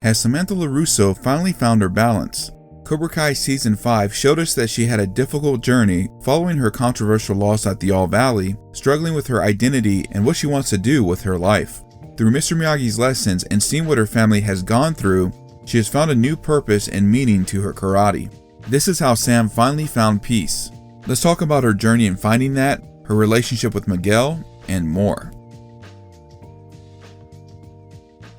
Has Samantha LaRusso finally found her balance? Cobra Kai Season 5 showed us that she had a difficult journey following her controversial loss at the All Valley, struggling with her identity and what she wants to do with her life. Through Mr. Miyagi's lessons and seeing what her family has gone through, she has found a new purpose and meaning to her karate. This is how Sam finally found peace. Let's talk about her journey in finding that, her relationship with Miguel, and more.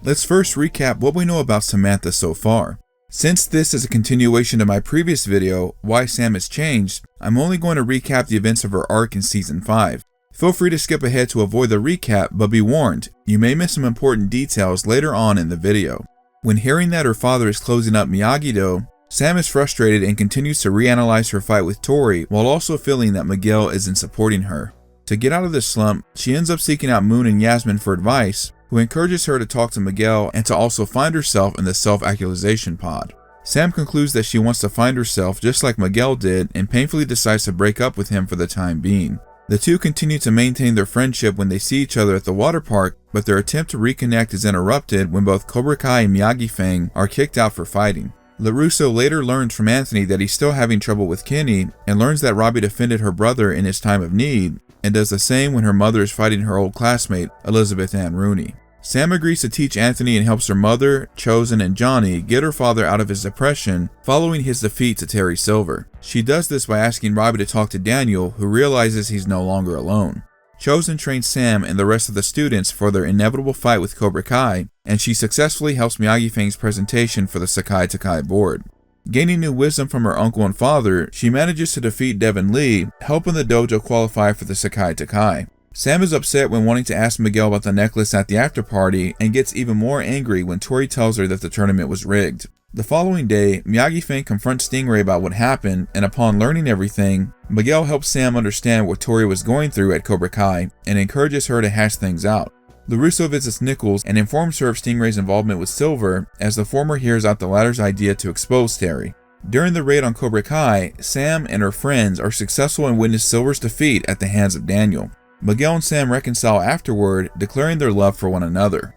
Let's first recap what we know about Samantha so far. Since this is a continuation of my previous video, Why Sam Has Changed, I'm only going to recap the events of her arc in Season 5. Feel free to skip ahead to avoid the recap, but be warned, you may miss some important details later on in the video. When hearing that her father is closing up Miyagi-Do, Sam is frustrated and continues to reanalyze her fight with Tori while also feeling that Miguel isn't supporting her. To get out of this slump, she ends up seeking out Moon and Yasmin for advice, who encourages her to talk to Miguel and to also find herself in the self-actualization pod. Sam concludes that she wants to find herself just like Miguel did and painfully decides to break up with him for the time being. The two continue to maintain their friendship when they see each other at the water park, but their attempt to reconnect is interrupted when both Cobra Kai and Miyagi Fang are kicked out for fighting. LaRusso later learns from Anthony that he's still having trouble with Kenny and learns that Robbie defended her brother in his time of need, and does the same when her mother is fighting her old classmate, Elizabeth Ann Rooney. Sam agrees to teach Anthony and helps her mother, Chosen, and Johnny get her father out of his depression following his defeat to Terry Silver. She does this by asking Robbie to talk to Daniel, who realizes he's no longer alone. Chosen trains Sam and the rest of the students for their inevitable fight with Cobra Kai, and she successfully helps Miyagi Fang's presentation for the Sekai Takai board. Gaining new wisdom from her uncle and father, she manages to defeat Devin Lee, helping the dojo qualify for the Sekai Takai. Sam is upset when wanting to ask Miguel about the necklace at the after party and gets even more angry when Tori tells her that the tournament was rigged. The following day, Miyagi Fang confronts Stingray about what happened, and upon learning everything, Miguel helps Sam understand what Tori was going through at Cobra Kai and encourages her to hash things out. LaRusso visits Nichols and informs her of Stingray's involvement with Silver as the former hears out the latter's idea to expose Terry. During the raid on Cobra Kai, Sam and her friends are successful and witness Silver's defeat at the hands of Daniel. Miguel and Sam reconcile afterward, declaring their love for one another.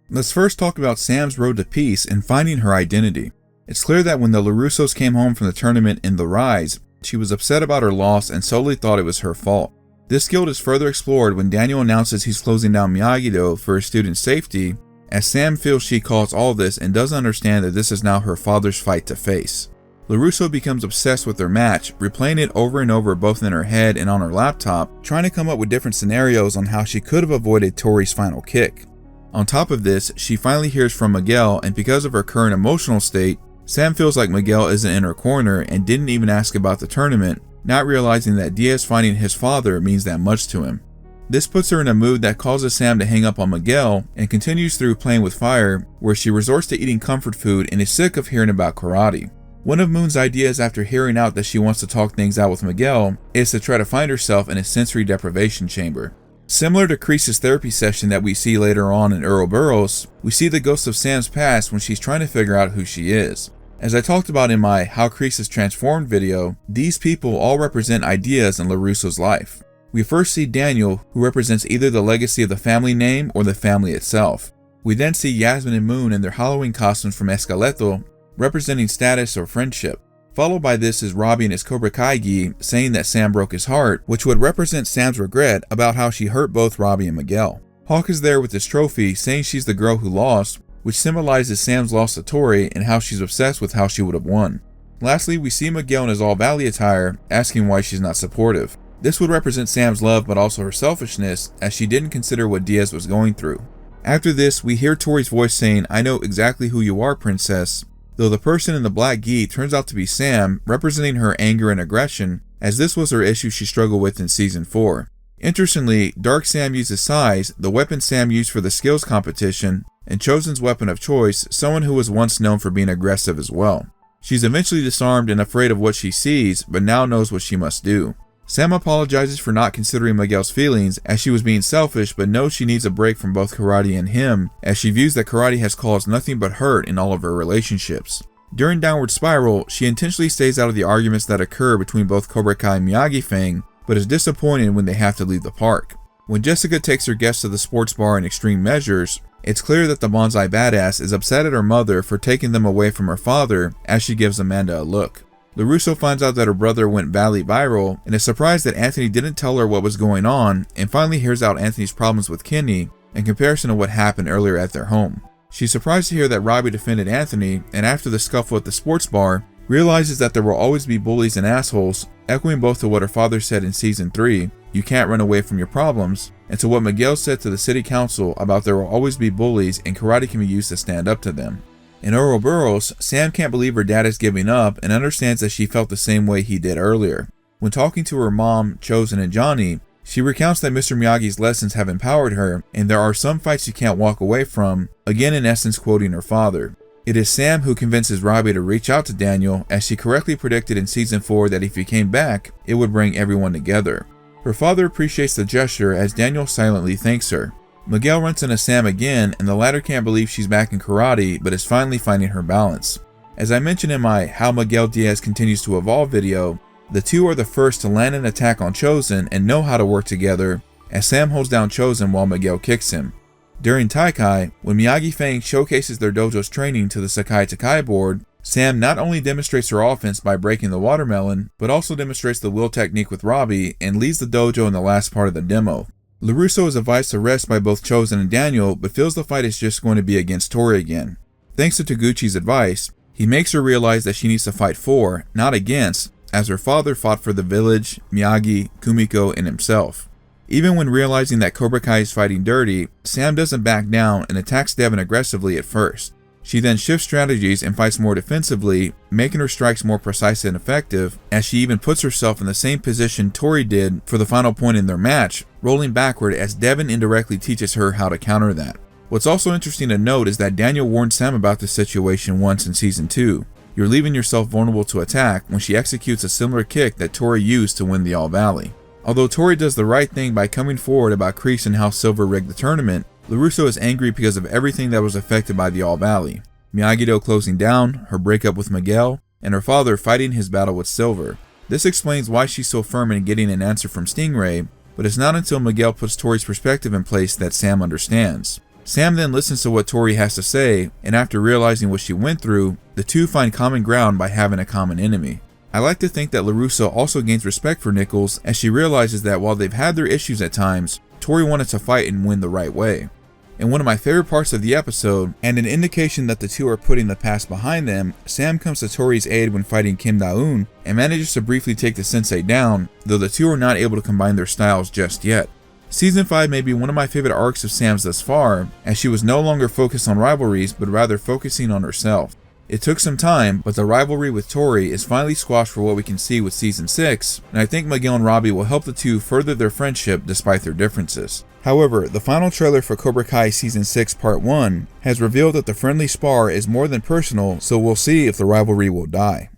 Let's first talk about Sam's road to peace and finding her identity. It's clear that when the LaRussos came home from the tournament in The Rise, she was upset about her loss and solely thought it was her fault. This guilt is further explored when Daniel announces he's closing down Miyagi-Do for his students' safety, as Sam feels she caused all this and doesn't understand that this is now her father's fight to face. LaRusso becomes obsessed with their match, replaying it over and over both in her head and on her laptop, trying to come up with different scenarios on how she could have avoided Tori's final kick. On top of this, she finally hears from Miguel, and because of her current emotional state, Sam feels like Miguel isn't in her corner and didn't even ask about the tournament, not realizing that Diaz finding his father means that much to him. This puts her in a mood that causes Sam to hang up on Miguel and continues through playing with fire, where she resorts to eating comfort food and is sick of hearing about karate. One of Moon's ideas after hearing out that she wants to talk things out with Miguel is to try to find herself in a sensory deprivation chamber. Similar to Kreese's therapy session that we see later on in Ouroboros, we see the ghost of Sam's past when she's trying to figure out who she is. As I talked about in my How Kreese is Transformed video, these people all represent ideas in LaRusso's life. We first see Daniel, who represents either the legacy of the family name or the family itself. We then see Yasmin and Moon in their Halloween costumes from Escaleto, representing status or friendship. Followed by this is Robbie in his Cobra Kai gi saying that Sam broke his heart, which would represent Sam's regret about how she hurt both Robbie and Miguel. Hawk is there with his trophy saying she's the girl who lost, which symbolizes Sam's loss to Tori and how she's obsessed with how she would have won. Lastly, we see Miguel in his All Valley attire, asking why she's not supportive. This would represent Sam's love but also her selfishness, as she didn't consider what Diaz was going through. After this, we hear Tori's voice saying, "I know exactly who you are, princess," though the person in the black gi turns out to be Sam, representing her anger and aggression, as this was her issue she struggled with in Season 4. Interestingly, Dark Sam uses Sais, the weapon Sam used for the skills competition, and Chosen's weapon of choice, someone who was once known for being aggressive as well. She's eventually disarmed and afraid of what she sees, but now knows what she must do. Sam apologizes for not considering Miguel's feelings, as she was being selfish, but knows she needs a break from both karate and him, as she views that karate has caused nothing but hurt in all of her relationships. During Downward Spiral, she intentionally stays out of the arguments that occur between both Cobra Kai and Miyagi Fang, but is disappointed when they have to leave the park. When Jessica takes her guests to the sports bar in Extreme Measures, It's clear that the bonsai badass is upset at her mother for taking them away from her father as she gives Amanda a look. LaRusso finds out that her brother went badly viral and is surprised that Anthony didn't tell her what was going on, and finally hears out Anthony's problems with Kenny in comparison to what happened earlier at their home. She's surprised to hear that Robbie defended Anthony, and after the scuffle at the sports bar, realizes that there will always be bullies and assholes, echoing both to what her father said in season 3, "You can't run away from your problems," and to what Miguel said to the city council about there will always be bullies and karate can be used to stand up to them. In Ouroboros, Sam can't believe her dad is giving up and understands that she felt the same way he did earlier. When talking to her mom, Chosen, and Johnny, she recounts that Mr. Miyagi's lessons have empowered her, and there are some fights you can't walk away from, again in essence quoting her father. It is Sam who convinces Robbie to reach out to Daniel, as she correctly predicted in season 4 that if he came back, it would bring everyone together. Her father appreciates the gesture as Daniel silently thanks her. Miguel runs into Sam again, and the latter can't believe she's back in karate, but is finally finding her balance. As I mentioned in my How Miguel Diaz Continues to Evolve video, the two are the first to land an attack on Chosen and know how to work together, as Sam holds down Chosen while Miguel kicks him. During Taikai, when Miyagi Fang showcases their dojo's training to the Sakai Takai board, Sam not only demonstrates her offense by breaking the watermelon, but also demonstrates the wheel technique with Robbie and leads the dojo in the last part of the demo. LaRusso is advised to rest by both Chosen and Daniel, but feels the fight is just going to be against Tori again. Thanks to Taguchi's advice, he makes her realize that she needs to fight for, not against, as her father fought for the village, Miyagi, Kumiko, and himself. Even when realizing that Cobra Kai is fighting dirty, Sam doesn't back down and attacks Devin aggressively at first. She then shifts strategies and fights more defensively, making her strikes more precise and effective, as she even puts herself in the same position Tori did for the final point in their match, rolling backward as Devin indirectly teaches her how to counter that. What's also interesting to note is that Daniel warned Sam about this situation once in season 2. You're leaving yourself vulnerable to attack, when she executes a similar kick that Tori used to win the All Valley. Although Tori does the right thing by coming forward about Kreese and how Silver rigged the tournament, LaRusso is angry because of everything that was affected by the All Valley. Miyagi-Do closing down, her breakup with Miguel, and her father fighting his battle with Silver. This explains why she's so firm in getting an answer from Stingray, but it's not until Miguel puts Tori's perspective in place that Sam understands. Sam then listens to what Tori has to say, and after realizing what she went through, the two find common ground by having a common enemy. I like to think that LaRusso also gains respect for Nichols, as she realizes that while they've had their issues at times, Tori wanted to fight and win the right way. In one of my favorite parts of the episode, and an indication that the two are putting the past behind them, Sam comes to Tori's aid when fighting Kim Da-eun and manages to briefly take the sensei down, though the two are not able to combine their styles just yet. Season 5 may be one of my favorite arcs of Sam's thus far, as she was no longer focused on rivalries but rather focusing on herself. It took some time, but the rivalry with Tori is finally squashed for what we can see with Season 6, and I think Miguel and Robbie will help the two further their friendship despite their differences. However, the final trailer for Cobra Kai Season 6 Part 1 has revealed that the friendly spar is more than personal, so we'll see if the rivalry will die.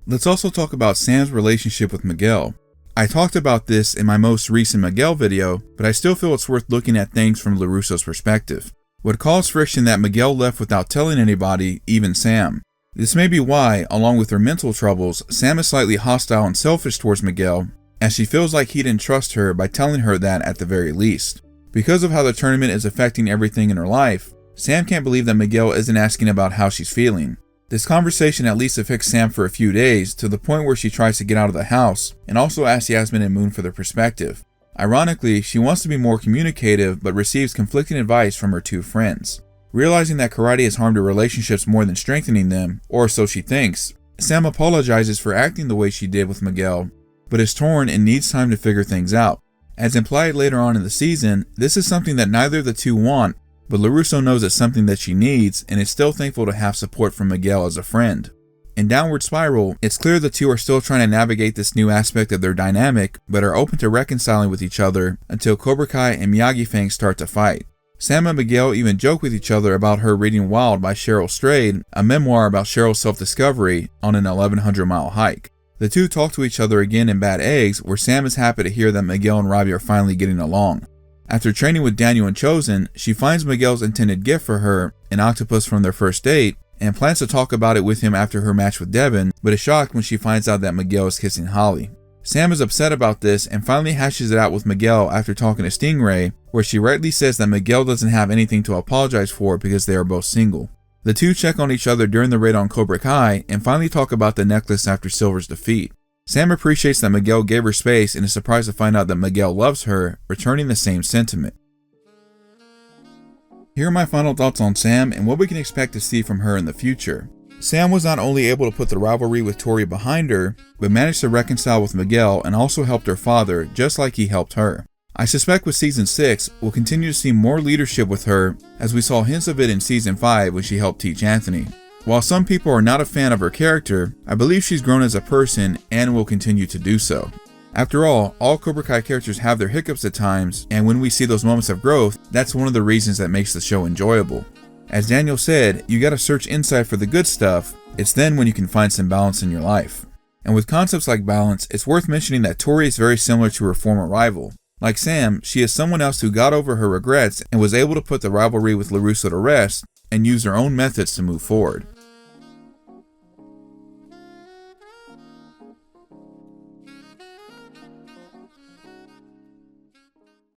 Let's also talk about Sam's relationship with Miguel. I talked about this in my most recent Miguel video, but I still feel it's worth looking at things from LaRusso's perspective. What caused friction that Miguel left without telling anybody, even Sam. This may be why, along with her mental troubles, Sam is slightly hostile and selfish towards Miguel, as she feels like he didn't trust her by telling her that at the very least. Because of how the tournament is affecting everything in her life, Sam can't believe that Miguel isn't asking about how she's feeling. This conversation at least affects Sam for a few days, to the point where she tries to get out of the house, and also asks Yasmin and Moon for their perspective. Ironically, she wants to be more communicative, but receives conflicting advice from her two friends. Realizing that karate has harmed her relationships more than strengthening them, or so she thinks, Sam apologizes for acting the way she did with Miguel, but is torn and needs time to figure things out. As implied later on in the season, this is something that neither of the two want, but LaRusso knows it's something that she needs and is still thankful to have support from Miguel as a friend. In Downward Spiral, it's clear the two are still trying to navigate this new aspect of their dynamic, but are open to reconciling with each other until Cobra Kai and Miyagi Fang start to fight. Sam and Miguel even joke with each other about her reading Wild by Cheryl Strayed, a memoir about Cheryl's self-discovery on an 1,100-mile hike. The two talk to each other again in Bad Eggs, where Sam is happy to hear that Miguel and Robbie are finally getting along. After training with Daniel and Chosen, she finds Miguel's intended gift for her, an octopus from their first date, and plans to talk about it with him after her match with Devin, but is shocked when she finds out that Miguel is kissing Holly. Sam is upset about this and finally hashes it out with Miguel after talking to Stingray, where she rightly says that Miguel doesn't have anything to apologize for because they are both single. The two check on each other during the raid on Cobra Kai and finally talk about the necklace after Silver's defeat. Sam appreciates that Miguel gave her space and is surprised to find out that Miguel loves her, returning the same sentiment. Here are my final thoughts on Sam and what we can expect to see from her in the future. Sam was not only able to put the rivalry with Tori behind her, but managed to reconcile with Miguel and also helped her father, just like he helped her. I suspect with Season 6, we'll continue to see more leadership with her, as we saw hints of it in Season 5 when she helped teach Anthony. While some people are not a fan of her character, I believe she's grown as a person and will continue to do so. After all Cobra Kai characters have their hiccups at times, and when we see those moments of growth, that's one of the reasons that makes the show enjoyable. As Daniel said, you gotta search inside for the good stuff, it's then when you can find some balance in your life. And with concepts like balance, it's worth mentioning that Tori is very similar to her former rival. Like Sam, she is someone else who got over her regrets and was able to put the rivalry with LaRusso to rest and use her own methods to move forward.